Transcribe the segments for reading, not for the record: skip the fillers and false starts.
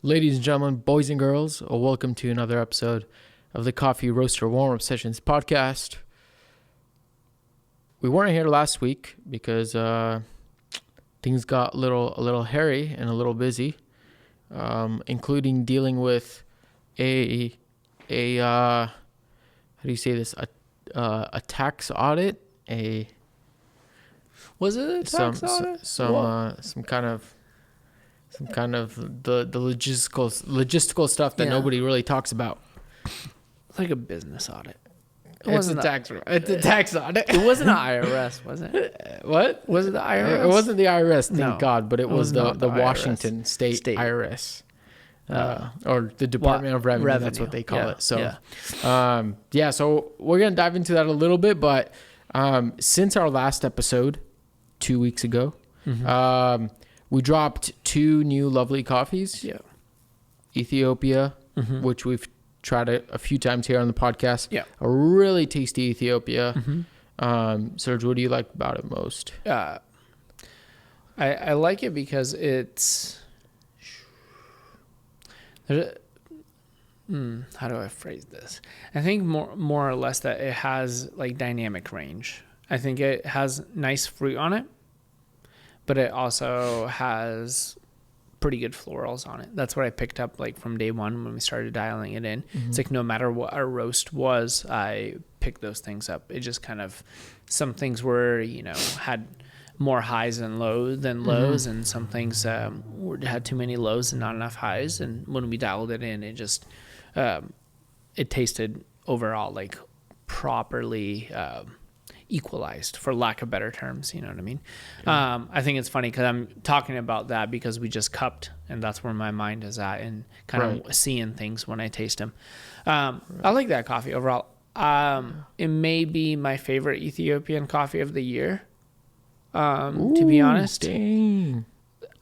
Ladies and gentlemen, boys and girls, welcome to another episode of the Coffee Roaster Warm-Up Sessions podcast. We weren't here last week because things got a little hairy and a little busy, including dealing with a how do you say this? A tax audit. Was it a tax audit? Some kind of the logistical stuff that nobody really talks about. Like a business audit. It's a tax audit. It wasn't an IRS, was it? What? Was it the IRS? It wasn't the IRS, thank No, God, but it was the IRS. Washington State IRS. Or the Department of Revenue, that's what they call it. So, so we're going to dive into that a little bit, but since our last episode 2 weeks ago, we dropped 2 new lovely coffees. Yeah. Ethiopia, which we've tried a few times here on the podcast. Yeah. A really tasty Ethiopia. Serge, what do you like about it most? I like it because it's... how do I phrase this? I think more or less that it has like dynamic range. I think it has nice fruit on it, but it also has pretty good florals on it. That's what I picked up like from day one when we started dialing it in. It's like no matter what our roast was, I picked those things up. It just kind of, some things were, had more highs and lows, and some things had too many lows and not enough highs. And when we dialed it in, it just, it tasted overall like properly equalized, for lack of better terms, you know what I mean? Yeah. I think it's funny because I'm talking about that because we just cupped, and that's where my mind is at, and kind of seeing things when I taste them. I like that coffee overall. It may be my favorite Ethiopian coffee of the year, to be honest. Dang.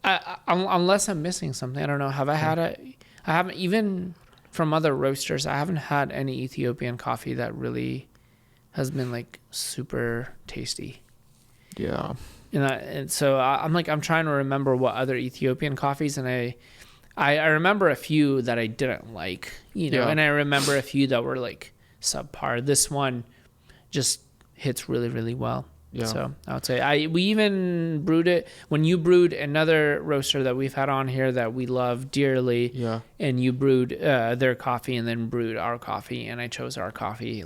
Unless I'm missing something. I don't know. Have I had I haven't, even from other roasters, I haven't had any Ethiopian coffee that really has been like super tasty. Yeah. And so I'm trying to remember what other Ethiopian coffees, and I remember a few that I didn't like, and I remember a few that were like subpar. This one just hits really, really well. Yeah. So I would say we even brewed it when you brewed another roaster that we've had on here that we love dearly. Yeah. And you brewed their coffee and then brewed our coffee, and I chose our coffee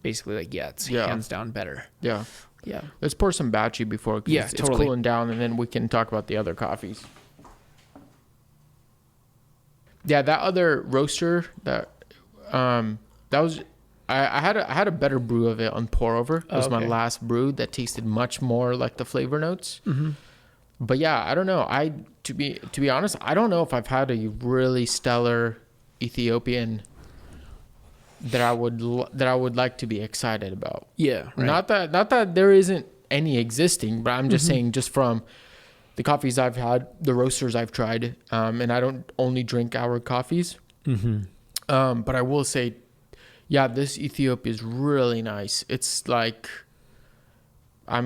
basically it's hands down better. Yeah. Yeah. Let's pour some batchy before it's cooling down, and then we can talk about the other coffees. Yeah, that other roaster that was I had a better brew of it on pour over. It was my last brew that tasted much more like the flavor notes. But yeah, I don't know. To be honest, I don't know if I've had a really stellar Ethiopian that I would like to be excited about. Yeah. Right. Not that there isn't any existing, but I'm just saying, just from the coffees I've had, the roasters I've tried, and I don't only drink our coffees. But I will say, yeah, this Ethiopia is really nice. It's like, for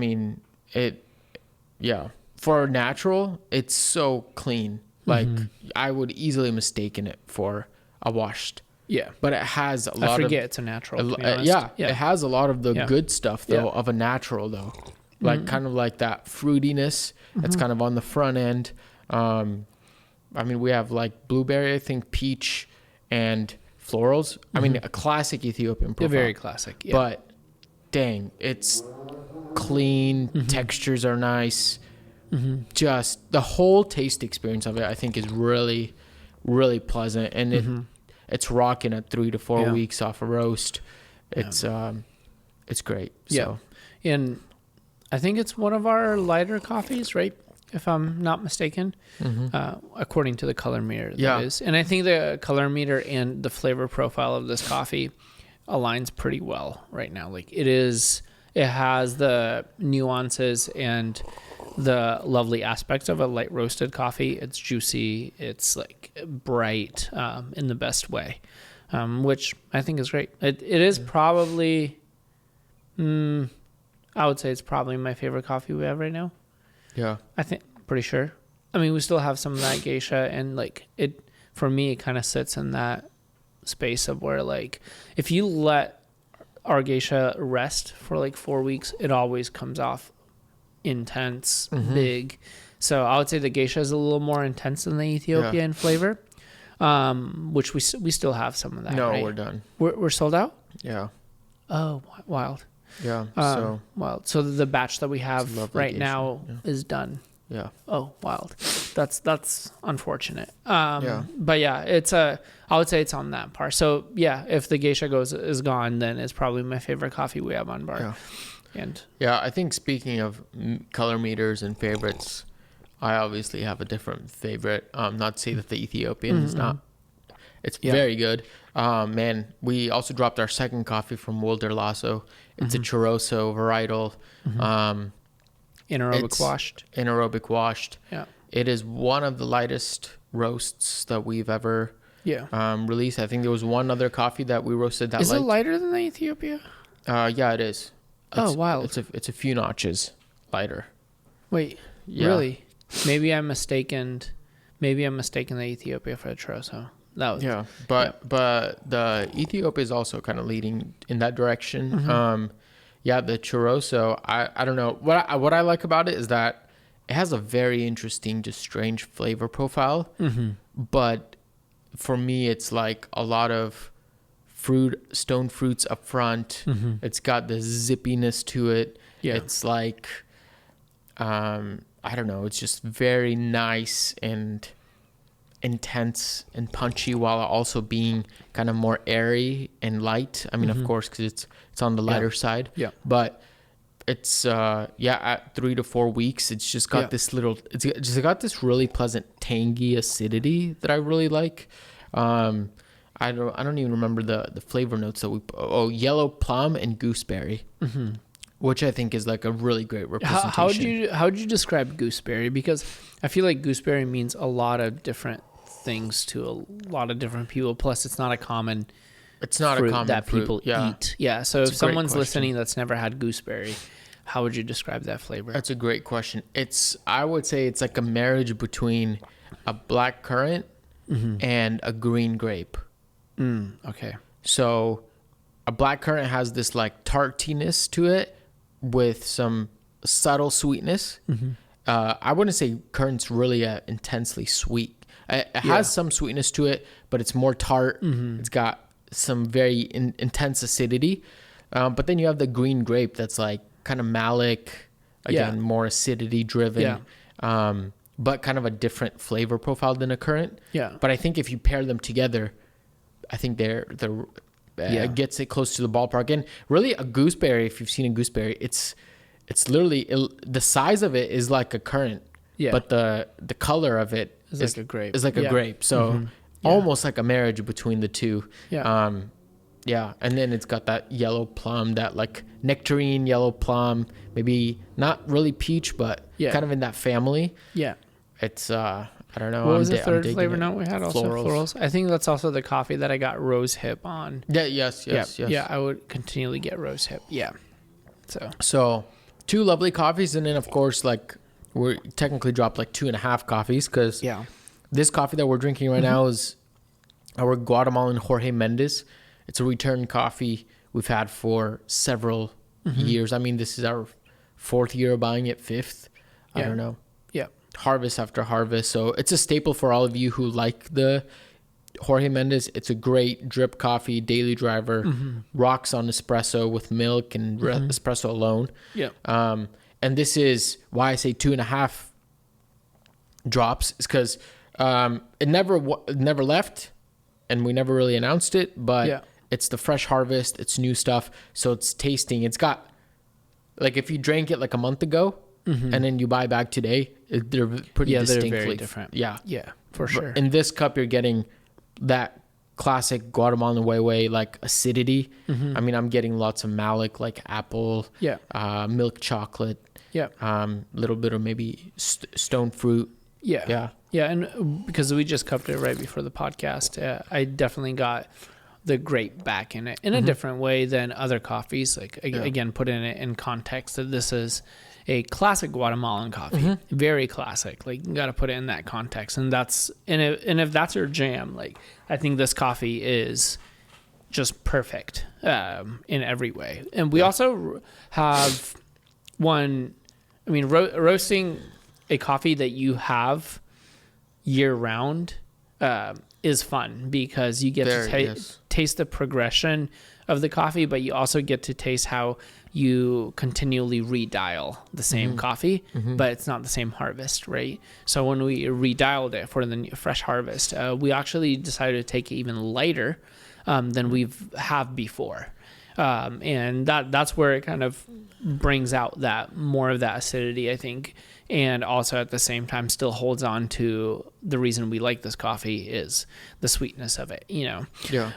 natural, it's so clean. Like I would easily mistaken it for a washed. Yeah, but it has a lot of... it's a natural, it has a lot of the good stuff, though, of a natural, though. Like, kind of like that fruitiness that's kind of on the front end. We have, like, blueberry, I think, peach, and florals. A classic Ethiopian profile. Very classic, yeah. But, dang, it's clean, textures are nice. Just the whole taste experience of it, I think, is really, really pleasant. And it's rocking at 3 to 4 weeks off a roast. It's great. So. Yeah. And I think it's one of our lighter coffees, right? If I'm not mistaken, according to the color meter. That is. And I think the color meter and the flavor profile of this coffee aligns pretty well right now. Like it has the nuances and the lovely aspects of a light roasted coffee. It's juicy. It's like bright in the best way, which I think is great. It is probably, I would say it's probably my favorite coffee we have right now. Yeah. I think, pretty sure. I mean, we still have some of that geisha, and like it for me, it kind of sits in that space of where like if you let our geisha rest for like 4 weeks, it always comes off intense, big. So I would say the geisha is a little more intense than the Ethiopia in flavor, which we still have some of that. No, right? we're done. We're sold out. Yeah. Oh, wild. Yeah. Wild. So the batch that we have right geisha. now is done. Yeah. Oh, wild. That's unfortunate. But yeah, I would say it's on that par. So yeah, if the geisha is gone, then it's probably my favorite coffee we have on bar. Yeah. And yeah, I think speaking of color meters and favorites, I obviously have a different favorite. Not to say that the Ethiopian is not. It's very good. Man, we also dropped our second coffee from Wilder Lasso. It's a Choroso varietal. Anaerobic washed. Yeah. It is one of the lightest roasts that we've ever released. I think there was one other coffee that we roasted that light. Is it lighter than the Ethiopia? Yeah, it is. Wow. It's a few notches lighter. Wait, really? Maybe I'm mistaken. The Ethiopia for the Choroso. But the Ethiopia is also kind of leading in that direction. The Choroso, I don't know. What I like about it is that it has a very interesting, just strange flavor profile. But for me, it's like a lot of stone fruits up front. It's got the zippiness to it. Yeah. It's like, I don't know. It's just very nice and intense and punchy while also being kind of more airy and light. I mean, of course, because it's on the lighter side. Yeah. But it's at 3 to 4 weeks, it's just got this it's got this really pleasant tangy acidity that I really like. I don't even remember the flavor notes that yellow plum and gooseberry. Which I think is like a really great representation. How would you describe gooseberry? Because I feel like gooseberry means a lot of different things to a lot of different people. Plus, it's not a common fruit that people eat. Yeah. So if someone's listening that's never had gooseberry, how would you describe that flavor? That's a great question. I would say it's like a marriage between a black currant and a green grape. Okay. So a black currant has this like tartiness to it with some subtle sweetness. I wouldn't say currant's really intensely sweet. It has some sweetness to it, but it's more tart. It's got some very intense acidity. But then you have the green grape that's like kind of malic, again, more acidity driven, but kind of a different flavor profile than a currant. Yeah. But I think if you pair them together, I think it gets it close to the ballpark. And really a gooseberry, if you've seen a gooseberry, it's literally, the size of it is like a currant, but the color of it is like a grape. Is like a grape. So almost like a marriage between the two. And then it's got that yellow plum, that like nectarine yellow plum, maybe not really peach, but kind of in that family. Yeah. It's I don't know. What was the third flavor note we had? Also florals. I think that's also the coffee that I got rose hip on. Yeah. Yes. Yeah, I would continually get rose hip. Yeah. So 2 lovely coffees, and then of course, like, we're technically dropped like 2.5 coffees, because this coffee that we're drinking right now is our Guatemalan Jorge Mendes. It's a return coffee we've had for several years. I mean, this is our 4th year of buying it, 5th. I don't know. Yeah. Harvest after harvest. So it's a staple for all of you who like the Jorge Mendes. It's a great drip coffee, daily driver, rocks on espresso with milk and espresso alone. Yeah. And this is why I say 2.5 drops, is because it never left, and we never really announced it, but it's the fresh harvest, it's new stuff, so it's tasting. It's got, like, if you drank it like a month ago and then you buy back today, they're pretty distinctly they're very different. Yeah, for sure. In this cup, you're getting that classic Guatemalan way like acidity. I mean, I'm getting lots of malic, like apple, milk chocolate, little bit of maybe stone fruit. Yeah, and because we just cupped it right before the podcast, I definitely got the grape back in it in a different way than other coffees. Like, again, put in it in context that this is a classic Guatemalan coffee, very classic. Like you got to put it in that context, and if that's your jam, like I think this coffee is just perfect in every way. And we also have roasting a coffee that you have year round is fun because you get to taste the progression of the coffee, but you also get to taste how you continually redial the same coffee, but it's not the same harvest, right? So when we redialed it for the fresh harvest, we actually decided to take it even lighter than we've have before. And that's where it kind of brings out that more of that acidity, I think, and also at the same time still holds on to the reason we like this coffee is the sweetness of it, Yeah.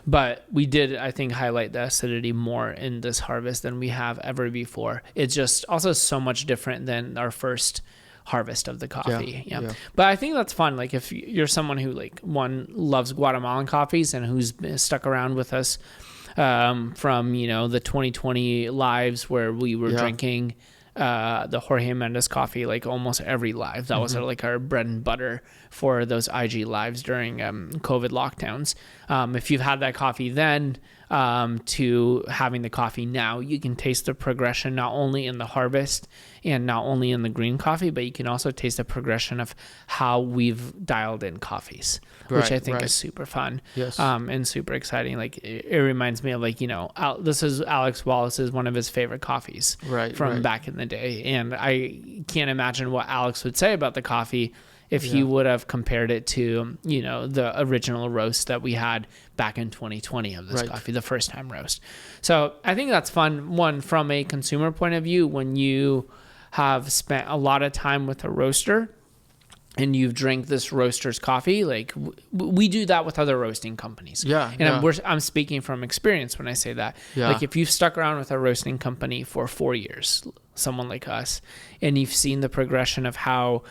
But we did, I think, highlight the acidity more in this harvest than we have ever before. It's just also so much different than our first harvest of the coffee. Yeah. But I think that's fun. Like if you're someone who loves Guatemalan coffees and who's stuck around with us from the 2020 lives where we were drinking the Jorge Mendes coffee like almost every live. That was like our bread and butter for those IG lives during COVID lockdowns. If you've had that coffee then to having the coffee now, you can taste the progression not only in the harvest and not only in the green coffee, but you can also taste the progression of how we've dialed in coffees, which I think is super fun. Yes. And super exciting. Like it reminds me of this is Alex Wallace's one of his favorite coffees from back in the day. And I can't imagine what Alex would say about the coffee if he would have compared it to, the original roast that we had back in 2020 of this coffee, the first time roast. So I think that's fun. One, from a consumer point of view, when you have spent a lot of time with a roaster and you've drank this roaster's coffee, like we do that with other roasting companies. I'm speaking from experience when I say that. Like if you've stuck around with a roasting company for 4 years, someone like us, and you've seen the progression of how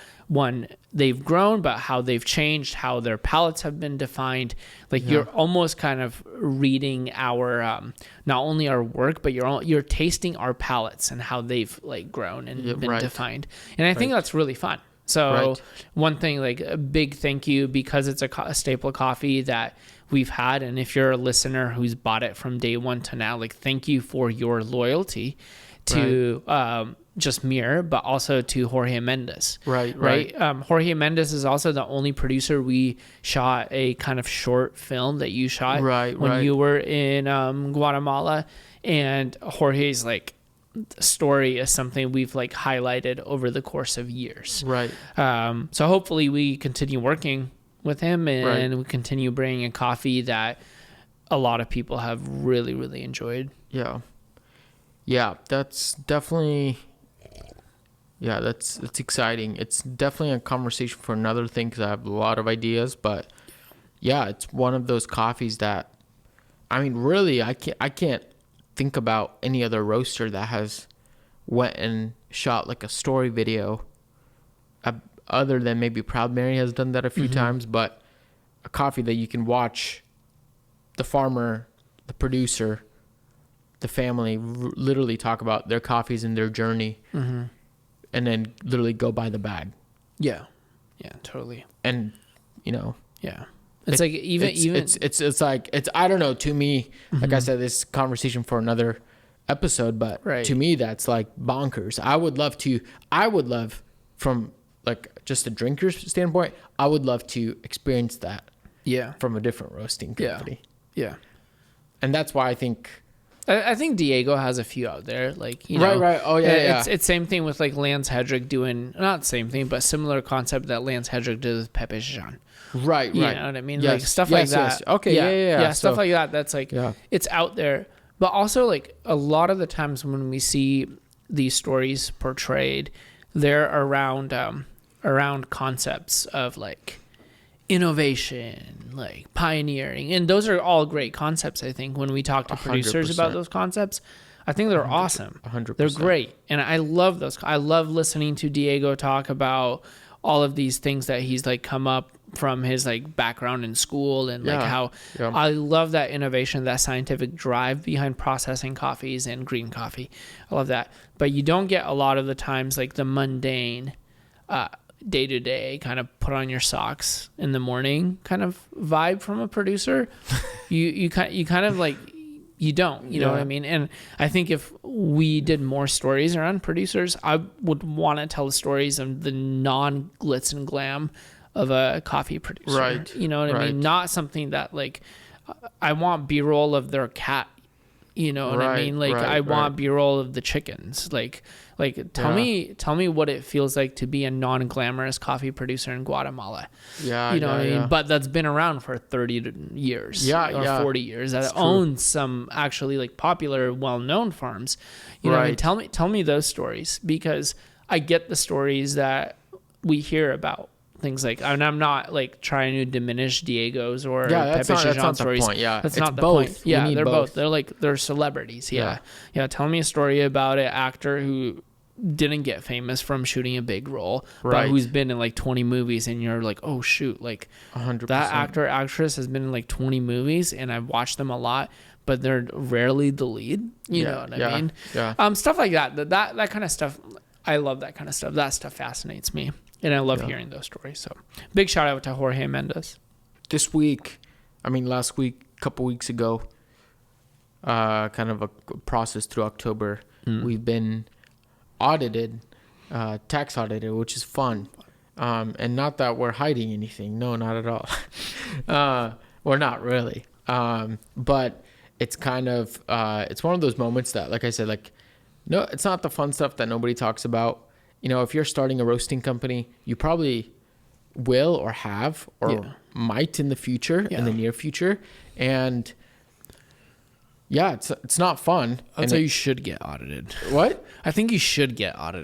they've grown, but how they've changed, how their palates have been defined. Like you're almost kind of reading our, not only our work, but you're tasting our palates and how they've grown and been defined. And I think that's really fun. So one thing, like a big thank you, because it's a staple coffee that we've had. And if you're a listener who's bought it from day one to now, thank you for your loyalty to just Mir, but also to Jorge Mendes. Right. Jorge Mendes is also the only producer we shot a kind of short film that you shot when you were in Guatemala. And Jorge's story is something we've highlighted over the course of years. So hopefully we continue working with him and we continue bringing a coffee that a lot of people have really, really enjoyed. Yeah, that's definitely, that's exciting. It's definitely a conversation for another thing because I have a lot of ideas, but it's one of those coffees that, really, I can't think about any other roaster that has went and shot a story video other than maybe Proud Mary has done that a few times, but a coffee that you can watch the farmer, the producer, the family literally talk about their coffees and their journey and then literally go buy the bag. Yeah, totally. And it's it's I don't know, to me, like I said, this conversation for another episode, but to me that's bonkers. I would love from just a drinker's standpoint, I would love to experience that from a different roasting company. And that's why I think Diego has a few out there, It's same thing with Lance Hedrick doing, not same thing, but similar concept that Lance Hedrick did with Pepe Jean. You know what I mean? Stuff like that. Yes. Okay. Yeah. Stuff like that. That's it's out there. But also a lot of the times when we see these stories portrayed, they're around concepts of innovation, pioneering. And those are all great concepts, I think, when we talk to producers 100%. About those concepts. I think they're awesome. 100%. They're great. And I love those. I love listening to Diego talk about all of these things that he's come up from his like background in school and like how Yeah. I love that innovation, that scientific drive behind processing coffees and green coffee. I love that. But you don't get a lot of the times like the mundane day to day kind of put on your socks in the morning kind of vibe from a producer. you kind of like, you don't, you know what I mean? And I think if we did more stories around producers, I would want to tell the stories of the non glitz and glam of a coffee producer. Right. You know what I mean? Not something that like, I want B-roll of their cat. You know what I mean? Like I want B-roll of the chickens. Like tell me what it feels like to be a non-glamorous coffee producer in Guatemala. Yeah. You know what I mean? But that's been around for 30 years or 40 years. That owns some actually like popular, well-known farms. You know what I mean? Tell me those stories, because I get the stories that we hear about. Things like, and I'm not like trying to diminish Diego's or Pepe Chichon's stories. Point. Yeah, that's it's not the both. point. Yeah, they're both. They're celebrities. Yeah. Tell me a story about an actor who didn't get famous from shooting a big role, but who's been in like 20 movies, and you're like, oh shoot, like 100%. That actress has been in like 20 movies, and I've watched them a lot, but they're rarely the lead. You know what I mean? Yeah. Stuff like that. That kind of stuff. I love that kind of stuff. That stuff fascinates me. And I love hearing those stories. So big shout out to Jorge Mendes. This week, last week, a couple weeks ago, kind of a process through October, we've been audited, tax audited, which is fun. And not that we're hiding anything. No, not at all. We're not really. But it's kind of, it's one of those moments that, like I said, like, no, it's not the fun stuff that nobody talks about. You know, if you're starting a roasting company, you probably will or have or might in the future, in the near future. And it's not fun. I'd say you should get audited. What? I think you should get audited.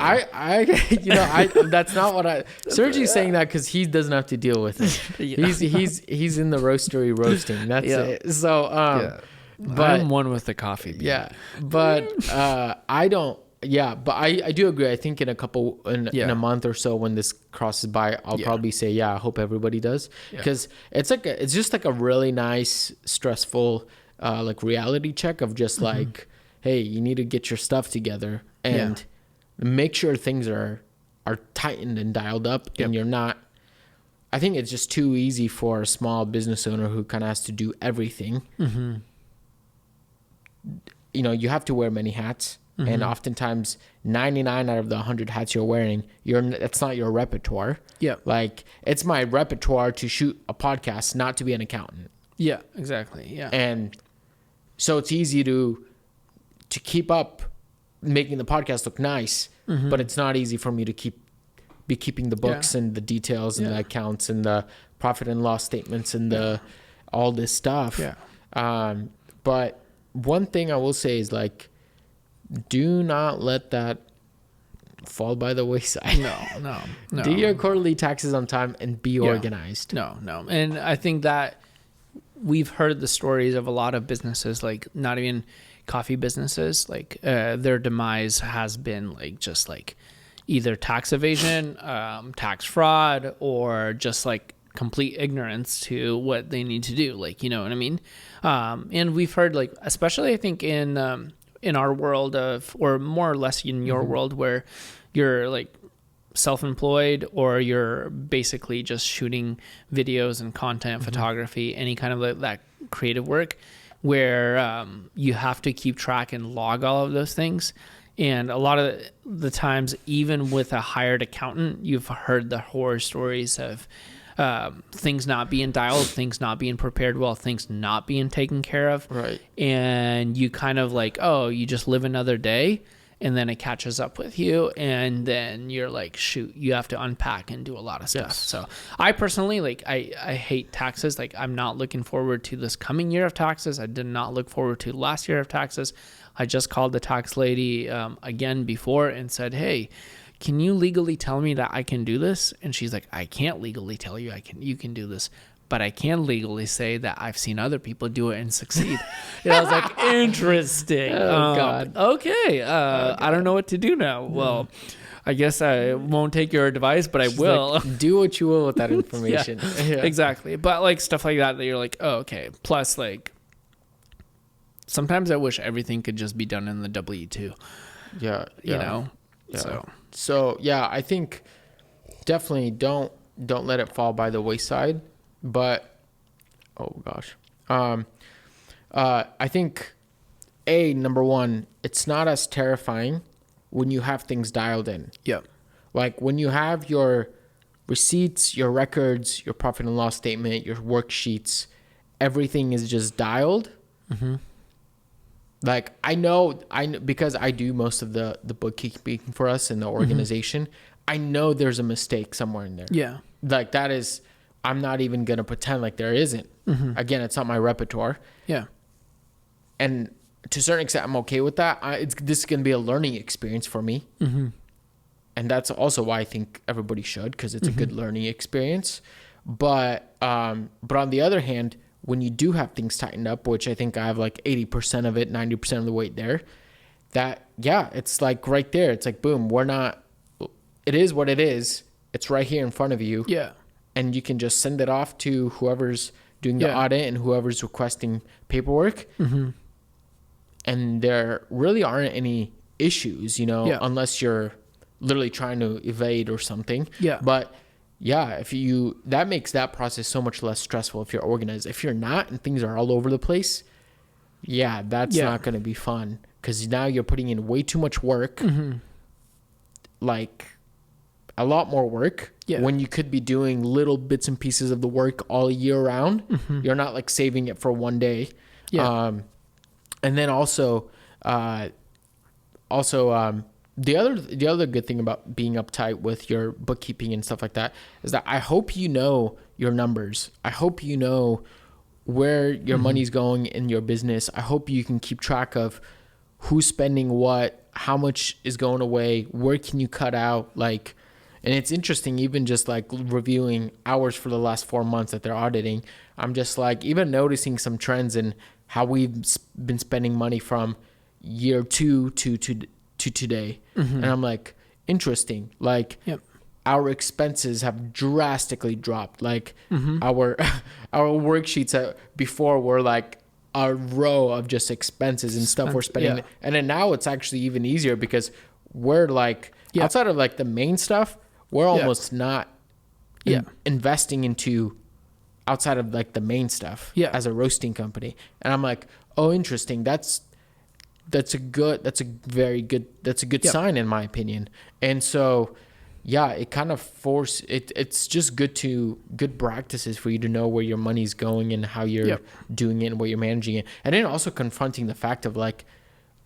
That's not what Sergio's saying that because he doesn't have to deal with it. He's in the roastery roasting. That's it. So, but I'm one with the coffee bean. Yeah. But I don't. Yeah, but I do agree. I think in a month or so when this crosses by, I'll probably say, I hope everybody does, because it's just like a really nice, stressful, like reality check of just like, hey, you need to get your stuff together and make sure things are tightened and dialed up, and you're not. I think it's just too easy for a small business owner who kind of has to do everything. You know, you have to wear many hats. And oftentimes 99 out of the 100 hats you're wearing, it's not your repertoire. Yeah. Like, it's my repertoire to shoot a podcast, not to be an accountant. Yeah, exactly. Yeah. And so it's easy to keep up making the podcast look nice, but it's not easy for me to be keeping the books and the details and the accounts and the profit and loss statements and all this stuff. Yeah. But one thing I will say is, like, do not let that fall by the wayside. No. Do your quarterly taxes on time and be organized. No. And I think that we've heard the stories of a lot of businesses, like not even coffee businesses, like their demise has been like just like either tax evasion, tax fraud, or just like complete ignorance to what they need to do. Like, you know what I mean? And we've heard, like, especially I think in our world or more or less in your world, where you're like self-employed or you're basically just shooting videos and content, photography, any kind of like that creative work, where you have to keep track and log all of those things. And a lot of the times, even with a hired accountant, you've heard the horror stories of things not being dialed, things not being prepared well, things not being taken care of. Right. And you kind of like, you just live another day, and then it catches up with you, and then you're like, shoot, you have to unpack and do a lot of stuff. Yes. So I personally, like, I hate taxes. Like, I'm not looking forward to this coming year of taxes. I did not look forward to last year of taxes. I just called the tax lady again before and said, hey, can you legally tell me that I can do this? And she's like, I can't legally tell you you can do this, but I can legally say that I've seen other people do it and succeed. And I was like, interesting. Oh, God. Okay. I don't know what to do now. Well, I guess I won't take your advice, but I will. Like, do what you will with that information. Yeah, exactly. But like stuff like that you're like, oh, okay. Plus, like, sometimes I wish everything could just be done in the W-2. Yeah. You know? Yeah. So yeah, I think definitely don't let it fall by the wayside. But oh gosh. I think number one, it's not as terrifying when you have things dialed in. Yeah. Like when you have your receipts, your records, your profit and loss statement, your worksheets, everything is just dialed. Mm-hmm. Like I know because I do most of the bookkeeping for us in the organization. Mm-hmm. I know there's a mistake somewhere in there. Yeah. Like that is, I'm not even going to pretend like there isn't. Mm-hmm. Again, it's not my repertoire. Yeah. And to a certain extent, I'm okay with that. This is going to be a learning experience for me. Mm-hmm. And that's also why I think everybody should, because it's mm-hmm. a good learning experience. But on the other hand, when you do have things tightened up, which I think I have like 80% of it, 90% of the weight there, it's like right there. It's like, boom, it is what it is. It's right here in front of you. Yeah. And you can just send it off to whoever's doing the audit and whoever's requesting paperwork. Mm-hmm. And there really aren't any issues, unless you're literally trying to evade or something. Yeah. But yeah, that makes that process so much less stressful if you're organized. If you're not and things are all over the place, that's not going to be fun, because now you're putting in way too much work, mm-hmm. like a lot more work when you could be doing little bits and pieces of the work all year round. Mm-hmm. You're not like saving it for one day. Yeah. And then also, the other good thing about being uptight with your bookkeeping and stuff like that is that I hope you know your numbers. I hope you know where your mm-hmm. money's going in your business. I hope you can keep track of who's spending what, how much is going away, where can you cut out, like. And it's interesting, even just like reviewing hours for the last 4 months that they're auditing. I'm just like even noticing some trends in how we've been spending money from year 2 to today. Mm-hmm. And I'm like, interesting. Like our expenses have drastically dropped. Like mm-hmm. our worksheets before were like a row of just expenses and stuff we're spending. Yeah. And then now it's actually even easier because we're like outside of like the main stuff, we're almost not investing into outside of like the main stuff as a roasting company. And I'm like, oh, interesting. That's a very good sign in my opinion. And so, it kind of it's just good practices for you to know where your money's going and how you're doing it and what you're managing it. And then also confronting the fact of like,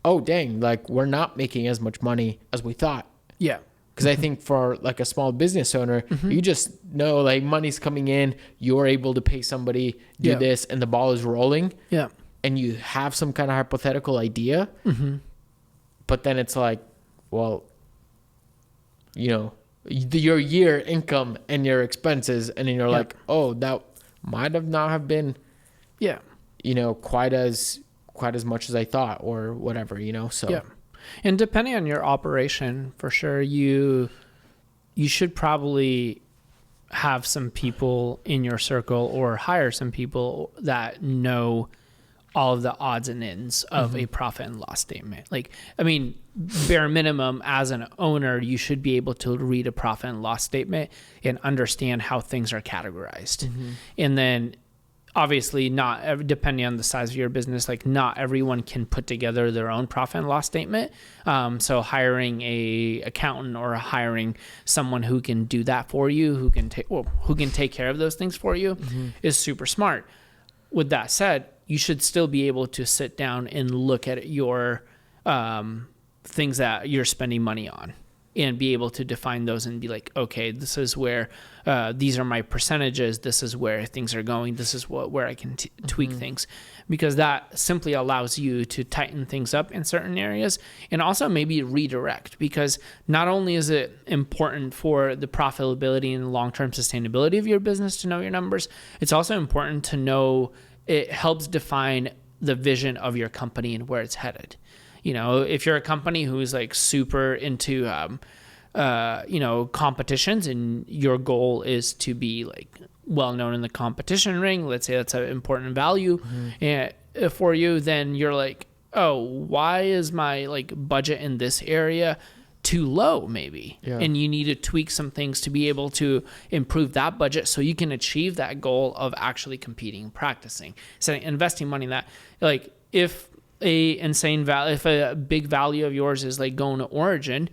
oh, dang, like we're not making as much money as we thought. Yeah. Because I think for like a small business owner, mm-hmm. you just know like money's coming in, you're able to pay somebody, do this, and the ball is rolling. Yeah. And you have some kind of hypothetical idea. Mm-hmm. But then it's like, well, your year income and your expenses, and then you're like, oh, that might have not have been, quite as much as I thought or whatever, so. Yeah. And depending on your operation, for sure, you should probably have some people in your circle or hire some people that know all of the odds and ends of mm-hmm. a profit and loss statement. Like, I mean, bare minimum, as an owner, you should be able to read a profit and loss statement and understand how things are categorized. Mm-hmm. And then obviously depending on the size of your business, like not everyone can put together their own profit and loss statement. So hiring a accountant or hiring someone who can do that for you, who can take care of those things for you mm-hmm. is super smart. With that said, you should still be able to sit down and look at your things that you're spending money on and be able to define those and be like, okay, this is where these are my percentages. This is where things are going. This is where I can tweak mm-hmm. things, because that simply allows you to tighten things up in certain areas and also maybe redirect, because not only is it important for the profitability and long-term sustainability of your business to know your numbers, it's also important to know it helps define the vision of your company and where it's headed. If you're a company who's like super into competitions, and your goal is to be like well known in the competition ring, let's say that's an important value for you, then you're like, oh, why is my like budget in this area too low maybe? And you need to tweak some things to be able to improve that budget so you can achieve that goal of actually competing, practicing, so investing money in that. Like if a big value of yours is like going to Origin,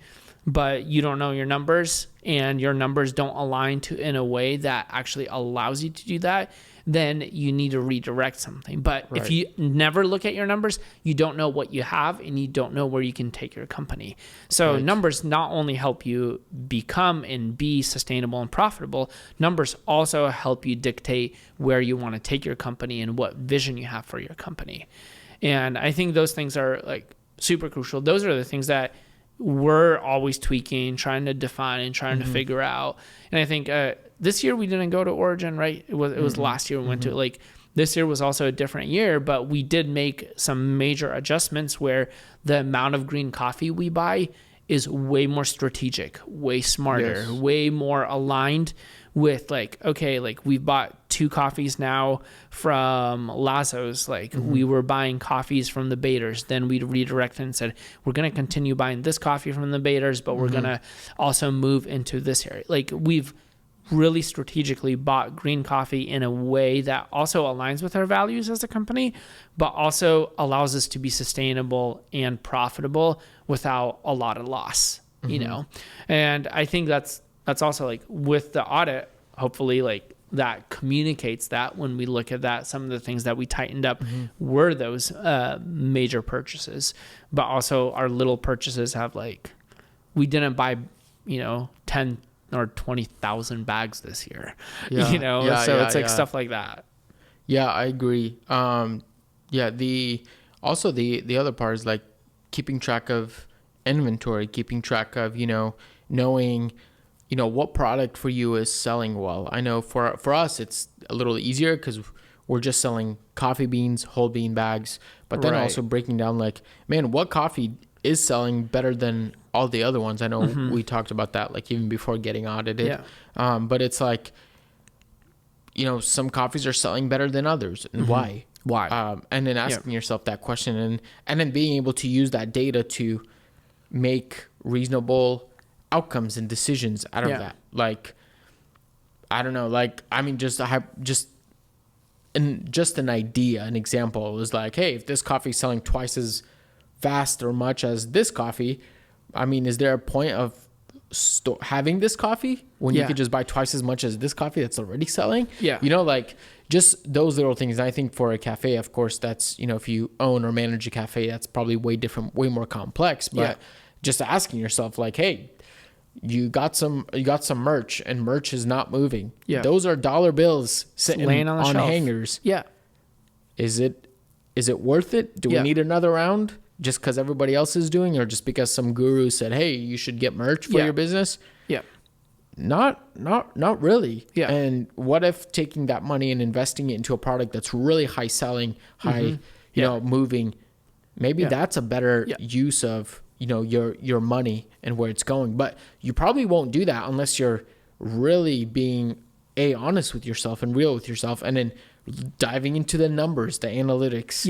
but you don't know your numbers and your numbers don't align to in a way that actually allows you to do that, then you need to redirect something. But if you never look at your numbers, you don't know what you have and you don't know where you can take your company. So numbers not only help you become and be sustainable and profitable, numbers also help you dictate where you want to take your company and what vision you have for your company. And I think those things are like super crucial. Those are the things that we're always tweaking, trying to define and trying to figure out. And I think this year we didn't go to Origin, right? It was last year we went to, like, this year was also a different year, but we did make some major adjustments where the amount of green coffee we buy is way more strategic, way smarter, way more aligned with like, okay, like we've bought 2 coffees now from Lazo's. Like we were buying coffees from the Baiters. Then we redirected and said, we're going to continue buying this coffee from the Baiters, but we're going to also move into this area. Like we've really strategically bought green coffee in a way that also aligns with our values as a company, but also allows us to be sustainable and profitable without a lot of loss, you know? And I think that's also like with the audit, hopefully like that communicates that when we look at that, some of the things that we tightened up were those major purchases, but also our little purchases have like, we didn't buy, 10 or 20,000 bags this year, it's like stuff like that. Yeah, I agree. The other part is like keeping track of inventory, keeping track of, knowing, what product for you is selling well. I know for us, it's a little easier because we're just selling coffee beans, whole bean bags, but then also breaking down like, man, what coffee is selling better than all the other ones. I know we talked about that like even before getting audited. But it's like, some coffees are selling better than others, and why? And then asking yourself that question and then being able to use that data to make reasonable outcomes and decisions out of that. Like, I don't know, like, I mean, just an idea, an example is like, hey, if this coffee is selling twice as fast or much as this coffee, I mean, is there a point of having this coffee when you could just buy twice as much as this coffee that's already selling? Like just those little things. And I think for a cafe, of course, that's, if you own or manage a cafe, that's probably way different, way more complex, but just asking yourself like, hey, you got some merch and merch is not moving. Those are dollar bills sitting laying on hangers. Is it worth it? Do we need another round just because everybody else is doing, or just because some guru said, hey, you should get merch for your business? Not really. And what if taking that money and investing it into a product that's really high selling, moving, maybe that's a better use of, your money and where it's going. But you probably won't do that unless you're really being honest with yourself and real with yourself, and then diving into the numbers, the analytics,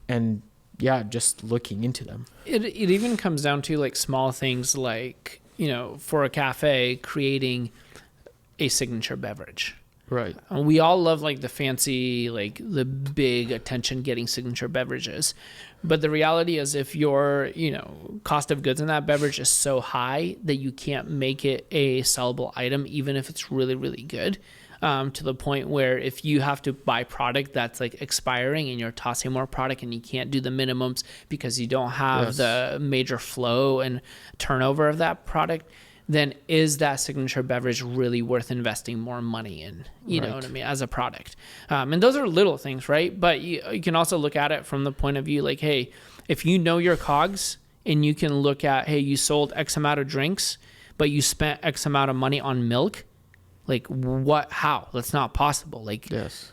and just looking into them. It even comes down to like small things like, for a cafe, creating a signature beverage. Right. We all love like the fancy, like the big attention getting signature beverages. But the reality is if your, cost of goods in that beverage is so high that you can't make it a sellable item, even if it's really, really good, to the point where if you have to buy product that's like expiring and you're tossing more product and you can't do the minimums because you don't have the major flow and turnover of that product, then is that signature beverage really worth investing more money in? You know what I mean? As a product. And those are little things, right? But you can also look at it from the point of view like, hey, if you know your COGS and you can look at, hey, you sold X amount of drinks, but you spent X amount of money on milk. Like how? That's not possible. Like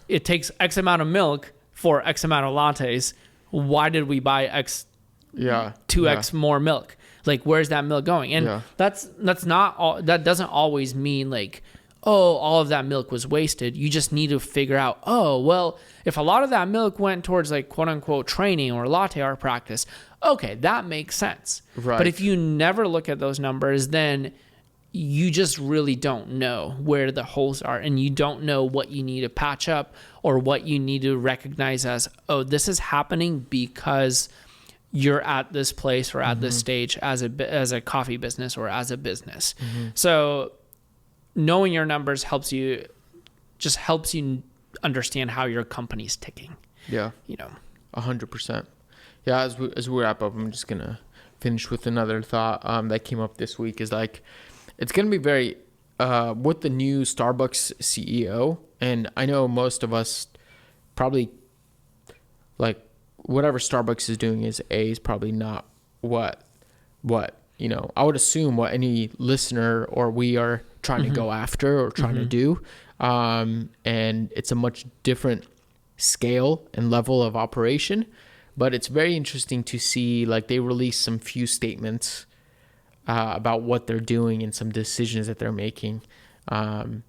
it takes X amount of milk for X amount of lattes. Why did we buy 2X more milk? Like, where's that milk going? And that's not all. That doesn't always mean like, oh, all of that milk was wasted. You just need to figure out, oh, well, if a lot of that milk went towards like quote unquote training or latte art practice, okay, that makes sense. Right. But if you never look at those numbers, then you just really don't know where the holes are, and you don't know what you need to patch up or what you need to recognize as, oh, this is happening because you're at this place or at this stage as a coffee business or as a business. So knowing your numbers helps you understand how your company's ticking. Yeah. 100%. Yeah. As we wrap up, I'm just going to finish with another thought that came up this week is like, it's going to be very, with the new Starbucks CEO, and I know most of us probably, like, whatever Starbucks is doing is probably not what, I would assume what any listener or we are trying to go after or trying to do. And it's a much different scale and level of operation, but it's very interesting to see, like, they released some few statements about what they're doing and some decisions that they're making. And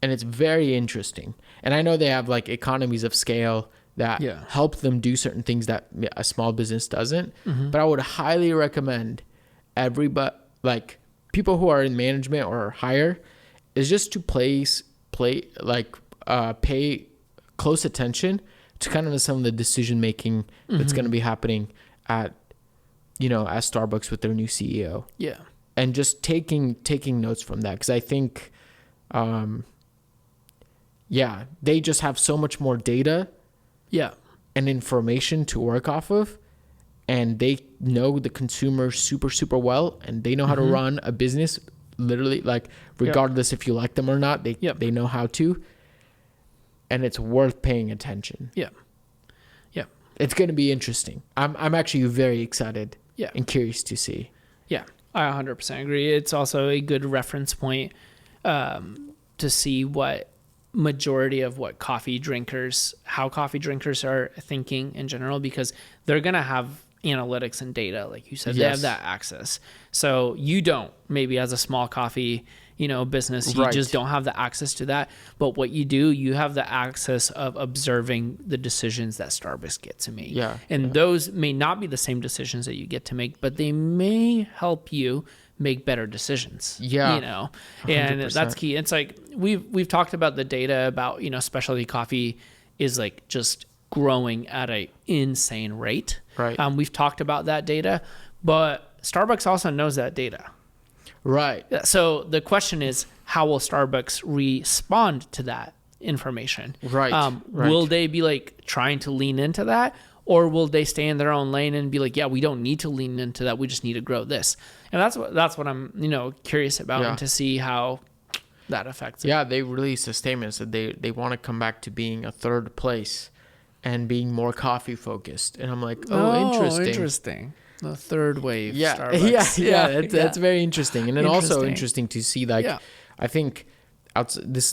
it's very interesting. And I know they have like economies of scale that help them do certain things that a small business doesn't. But I would highly recommend everybody, like people who are in management or higher, is just to pay close attention to kind of some of the decision making that's going to be happening at Starbucks with their new CEO. Yeah. And just taking notes from that. Cause I think, they just have so much more data. Yeah. And information to work off of. And they know the consumer super, super well. And they know how to run a business literally, like, regardless if you like them or not, they know how to. And it's worth paying attention. Yeah. Yeah. It's going to be interesting. I'm actually very excited. Yeah. And curious to see. Yeah, I 100% agree. It's also a good reference point to see what majority of how coffee drinkers are thinking in general, because they're going to have analytics and data. Like you said, they have that access. So you don't, maybe as a small coffee business, you just don't have the access to that. But what you do, you have the access of observing the decisions that Starbucks get to make. Yeah. And those may not be the same decisions that you get to make, but they may help you make better decisions. Yeah. 100%. And that's key. It's like we've talked about the data about, specialty coffee is like just growing at an insane rate. Right. We've talked about that data, but Starbucks also knows that data. Right. So the question is, how will Starbucks respond to that information? Right. Will they be like trying to lean into that, or will they stay in their own lane and be like, yeah, we don't need to lean into that. We just need to grow this. And that's what I'm, curious about, and to see how that affects it. Yeah. They released a statement that they want to come back to being a third place and being more coffee focused. And I'm like, interesting. The third wave. Yeah. Starbucks. That's very interesting. And then also interesting to see, like, I think this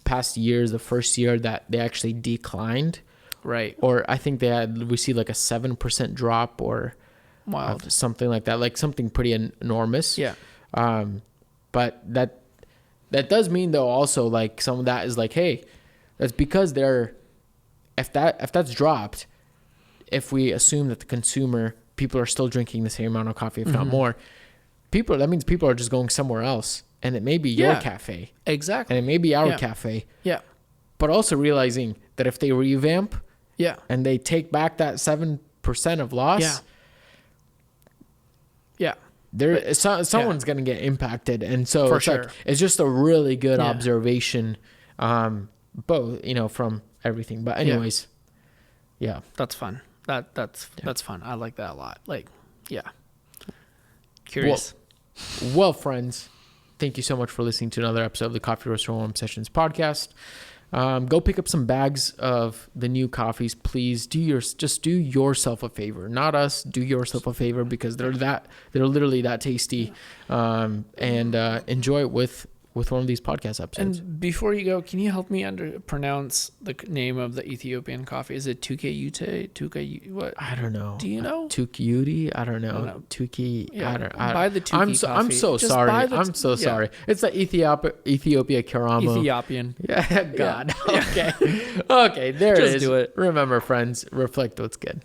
past year is the first year that they actually declined. Right. Or I think we see like a 7% drop or something like that, like something pretty enormous. Yeah. But that does mean though also, like, some of that is like, hey, that's because if that's dropped, if we assume that people are still drinking the same amount of coffee, if not more, that means people are just going somewhere else. And it may be your cafe. Exactly. And it may be our cafe. Yeah. But also realizing that if they revamp and they take back that 7% of loss, someone's going to get impacted. And so it's just a really good observation, both, from everything. But anyways, that's fun. That's fun. I like that a lot. Like, curious. Well, friends, thank you so much for listening to another episode of the Coffee Roaster Warm Sessions podcast. Go pick up some bags of the new coffees, please. Do yourself a favor, not us. Do yourself a favor, because they're literally that tasty. And enjoy it with with one of these podcast episodes. And before you go, can you help me pronounce the name of the Ethiopian coffee? Is it Tukeyute? What? I don't know. Do you know? Tukiyuti? I don't know. Tuki. Yeah. I don't. Buy the Tuki I'm so Just sorry. I'm so sorry. It's the Ethiopia Karamo. Ethiopian. Yeah. God. Yeah. Okay. Okay. There Just it is. do it. Remember, friends, reflect what's good.